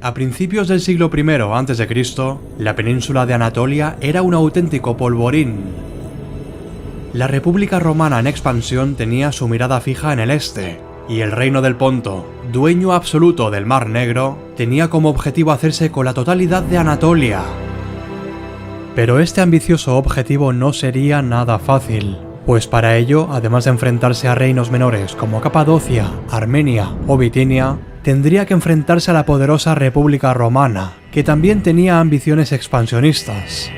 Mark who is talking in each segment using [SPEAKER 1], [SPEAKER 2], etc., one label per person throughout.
[SPEAKER 1] A principios del siglo I a.C., la península de Anatolia era un auténtico polvorín. La República Romana en expansión tenía su mirada fija en el este, y el Reino del Ponto, dueño absoluto del Mar Negro, tenía como objetivo hacerse con la totalidad de Anatolia. Pero este ambicioso objetivo no sería nada fácil, pues para ello, además de enfrentarse a reinos menores como Capadocia, Armenia o Bitinia, tendría que enfrentarse a la poderosa República Romana, que también tenía ambiciones expansionistas.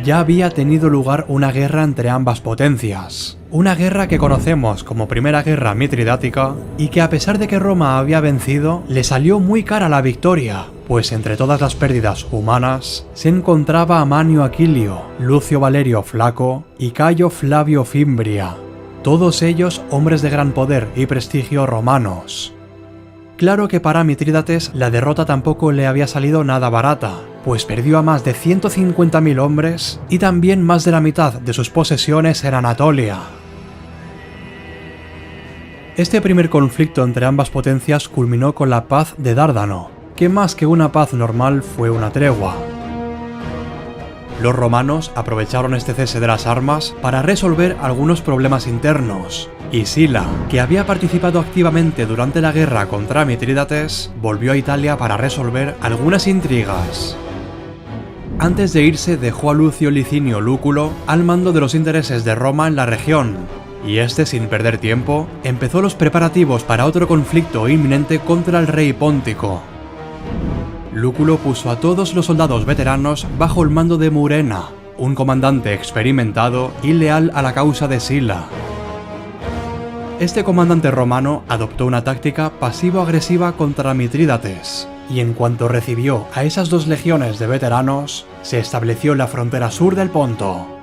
[SPEAKER 1] Ya había tenido lugar una guerra entre ambas potencias, una guerra que conocemos como Primera Guerra Mitridática, y que a pesar de que Roma había vencido, le salió muy cara la victoria, pues entre todas las pérdidas humanas se encontraba a Manio Aquilio, Lucio Valerio Flaco y Cayo Flavio Fimbria, todos ellos hombres de gran poder y prestigio romanos. Claro que para Mitrídates la derrota tampoco le había salido nada barata, pues perdió a más de 150.000 hombres y también más de la mitad de sus posesiones en Anatolia. Este primer conflicto entre ambas potencias culminó con la paz de Dárdano, que más que una paz normal fue una tregua. Los romanos aprovecharon este cese de las armas para resolver algunos problemas internos, y Sila, que había participado activamente durante la guerra contra Mitrídates, volvió a Italia para resolver algunas intrigas. Antes de irse dejó a Lucio Licinio Lúculo al mando de los intereses de Roma en la región, y este, sin perder tiempo, empezó los preparativos para otro conflicto inminente contra el rey Póntico. Lúculo puso a todos los soldados veteranos bajo el mando de Murena, un comandante experimentado y leal a la causa de Sila. Este comandante romano adoptó una táctica pasivo-agresiva contra Mitrídates, y en cuanto recibió a esas dos legiones de veteranos, se estableció en la frontera sur del Ponto.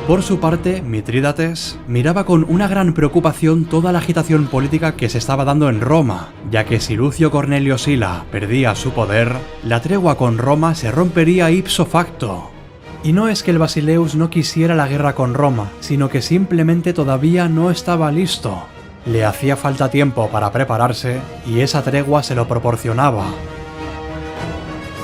[SPEAKER 1] Por su parte, Mitrídates miraba con una gran preocupación toda la agitación política que se estaba dando en Roma, ya que si Lucio Cornelio Sila perdía su poder, la tregua con Roma se rompería ipso facto. Y no es que el Basileus no quisiera la guerra con Roma, sino que simplemente todavía no estaba listo. Le hacía falta tiempo para prepararse y esa tregua se lo proporcionaba.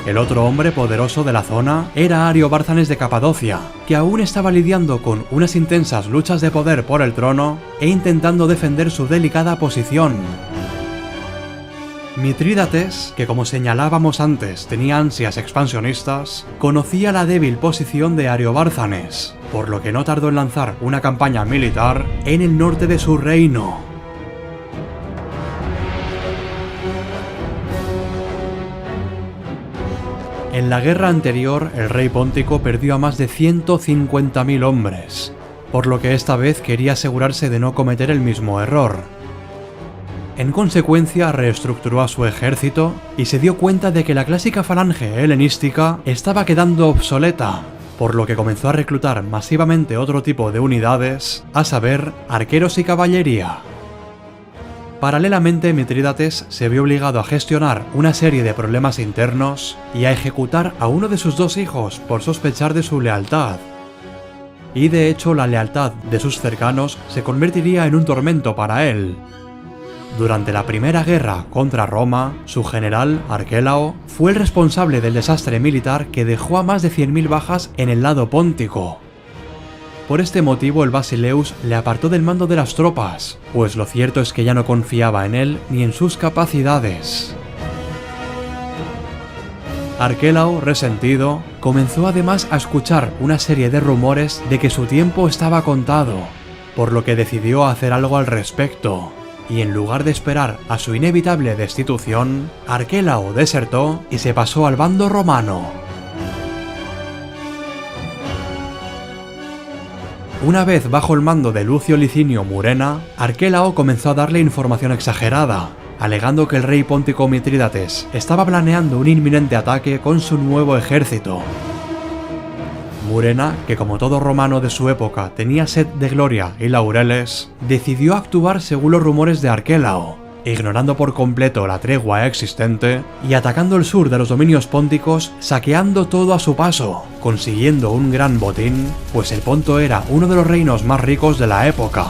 [SPEAKER 1] El otro hombre poderoso de la zona era Ariobárzanes de Capadocia, que aún estaba lidiando con unas intensas luchas de poder por el trono e intentando defender su delicada posición. Mitrídates, que como señalábamos antes tenía ansias expansionistas, conocía la débil posición de Ariobárzanes, por lo que no tardó en lanzar una campaña militar en el norte de su reino. En la guerra anterior, el rey Póntico perdió a más de 150.000 hombres, por lo que esta vez quería asegurarse de no cometer el mismo error. En consecuencia, reestructuró a su ejército y se dio cuenta de que la clásica falange helenística estaba quedando obsoleta, por lo que comenzó a reclutar masivamente otro tipo de unidades, a saber, arqueros y caballería. Paralelamente, Mitrídates se vio obligado a gestionar una serie de problemas internos y a ejecutar a uno de sus dos hijos por sospechar de su lealtad. Y de hecho, la lealtad de sus cercanos se convertiría en un tormento para él. Durante la primera guerra contra Roma, su general, Arquelao, fue el responsable del desastre militar que dejó a más de 100.000 bajas en el lado póntico. Por este motivo el Basileus le apartó del mando de las tropas, pues lo cierto es que ya no confiaba en él ni en sus capacidades. Arquelao, resentido, comenzó además a escuchar una serie de rumores de que su tiempo estaba contado, por lo que decidió hacer algo al respecto, y en lugar de esperar a su inevitable destitución, Arquelao desertó y se pasó al bando romano. Una vez bajo el mando de Lucio Licinio Murena, Arquelao comenzó a darle información exagerada, alegando que el rey Póntico Mitrídates estaba planeando un inminente ataque con su nuevo ejército. Murena, que como todo romano de su época tenía sed de gloria y laureles, decidió actuar según los rumores de Arquelao, ignorando por completo la tregua existente y atacando el sur de los dominios pónticos, saqueando todo a su paso, consiguiendo un gran botín, pues el Ponto era uno de los reinos más ricos de la época.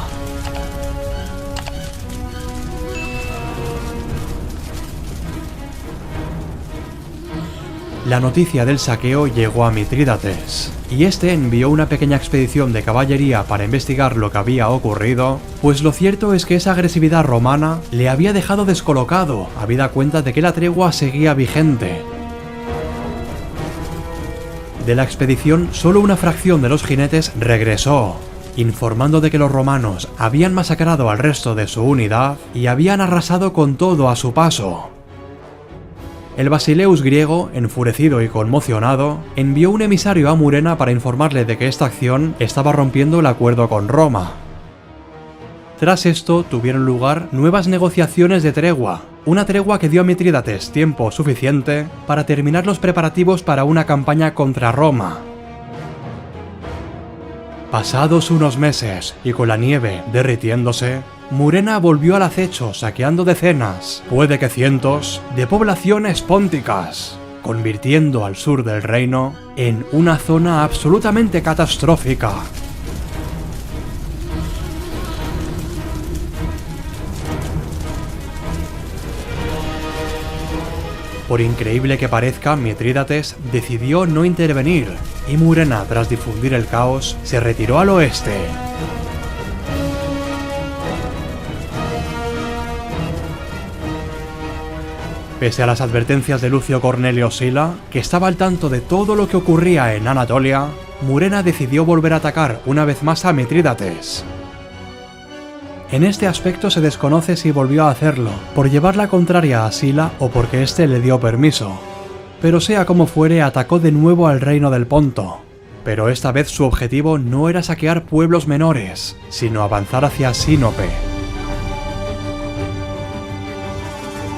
[SPEAKER 1] La noticia del saqueo llegó a Mitrídates, y este envió una pequeña expedición de caballería para investigar lo que había ocurrido, pues lo cierto es que esa agresividad romana le había dejado descolocado, habida cuenta de que la tregua seguía vigente. De la expedición, solo una fracción de los jinetes regresó, informando de que los romanos habían masacrado al resto de su unidad y habían arrasado con todo a su paso. El Basileus griego, enfurecido y conmocionado, envió un emisario a Murena para informarle de que esta acción estaba rompiendo el acuerdo con Roma. Tras esto, tuvieron lugar nuevas negociaciones de tregua, una tregua que dio a Mitrídates tiempo suficiente para terminar los preparativos para una campaña contra Roma. Pasados unos meses, y con la nieve derritiéndose, Murena volvió al acecho saqueando decenas, puede que cientos, de poblaciones pónticas, convirtiendo al sur del reino en una zona absolutamente catastrófica. Por increíble que parezca, Mitrídates decidió no intervenir, y Murena, tras difundir el caos, se retiró al oeste. Pese a las advertencias de Lucio Cornelio Sila, que estaba al tanto de todo lo que ocurría en Anatolia, Murena decidió volver a atacar una vez más a Mitrídates. En este aspecto se desconoce si volvió a hacerlo, por llevar la contraria a Sila o porque éste le dio permiso. Pero sea como fuere, atacó de nuevo al reino del Ponto. Pero esta vez su objetivo no era saquear pueblos menores, sino avanzar hacia Sinope.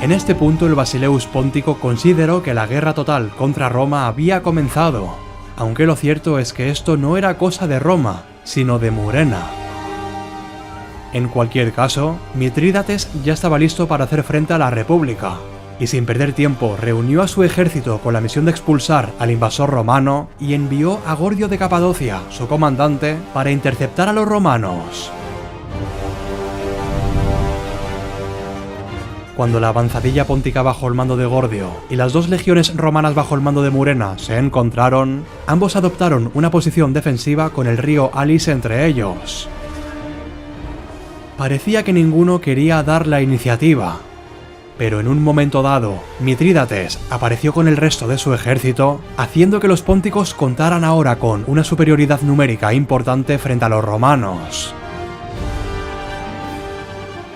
[SPEAKER 1] En este punto el Basileus Póntico consideró que la guerra total contra Roma había comenzado, aunque lo cierto es que esto no era cosa de Roma, sino de Murena. En cualquier caso, Mitrídates ya estaba listo para hacer frente a la República, y sin perder tiempo reunió a su ejército con la misión de expulsar al invasor romano y envió a Gordio de Capadocia, su comandante, para interceptar a los romanos. Cuando la avanzadilla póntica bajo el mando de Gordio y las dos legiones romanas bajo el mando de Murena se encontraron, ambos adoptaron una posición defensiva con el río Alis entre ellos. Parecía que ninguno quería dar la iniciativa, pero en un momento dado, Mitrídates apareció con el resto de su ejército, haciendo que los pónticos contaran ahora con una superioridad numérica importante frente a los romanos.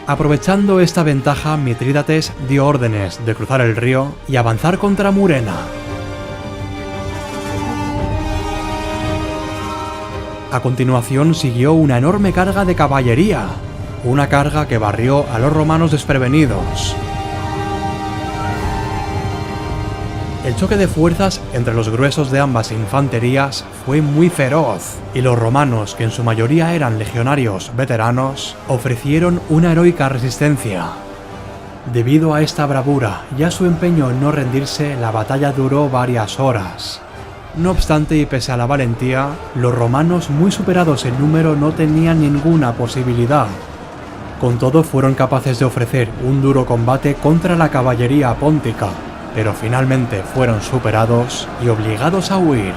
[SPEAKER 1] Aprovechando esta ventaja, Mitrídates dio órdenes de cruzar el río y avanzar contra Murena. A continuación siguió una enorme carga de caballería, una carga que barrió a los romanos desprevenidos. El choque de fuerzas entre los gruesos de ambas infanterías fue muy feroz, y los romanos, que en su mayoría eran legionarios veteranos, ofrecieron una heroica resistencia. Debido a esta bravura y a su empeño en no rendirse, la batalla duró varias horas. No obstante, y pese a la valentía, los romanos, muy superados en número, no tenían ninguna posibilidad. Con todo, fueron capaces de ofrecer un duro combate contra la caballería póntica, pero finalmente fueron superados y obligados a huir.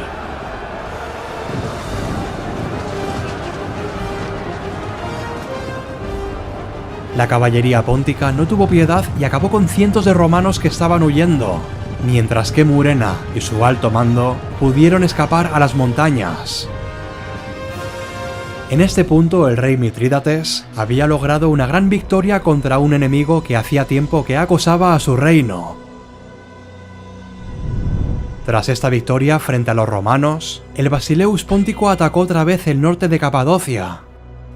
[SPEAKER 1] La caballería póntica no tuvo piedad y acabó con cientos de romanos que estaban huyendo, mientras que Murena y su alto mando pudieron escapar a las montañas. En este punto el rey Mitrídates había logrado una gran victoria contra un enemigo que hacía tiempo que acosaba a su reino. Tras esta victoria frente a los romanos, el Basileus Póntico atacó otra vez el norte de Capadocia,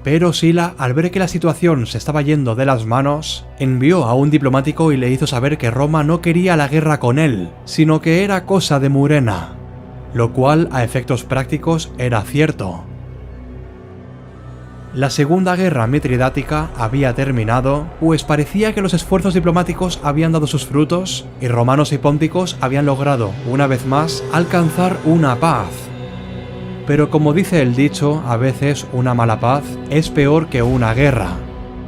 [SPEAKER 1] pero Sila, al ver que la situación se estaba yendo de las manos, envió a un diplomático y le hizo saber que Roma no quería la guerra con él, sino que era cosa de Murena, lo cual a efectos prácticos era cierto. La segunda guerra mitridática había terminado, pues parecía que los esfuerzos diplomáticos habían dado sus frutos y romanos y pónticos habían logrado, una vez más, alcanzar una paz. Pero como dice el dicho, a veces una mala paz es peor que una guerra.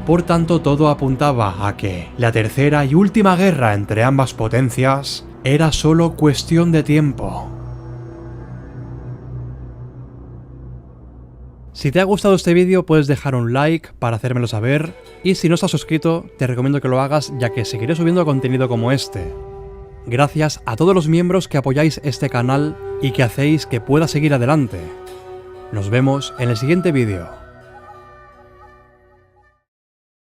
[SPEAKER 1] Por tanto, todo apuntaba a que la tercera y última guerra entre ambas potencias Era solo cuestión de tiempo. Si te ha gustado este vídeo puedes dejar un like para hacérmelo saber, y si no estás suscrito te recomiendo que lo hagas, ya que seguiré subiendo contenido como este. Gracias a todos los miembros que apoyáis este canal y que hacéis que pueda seguir adelante. Nos vemos en el siguiente vídeo.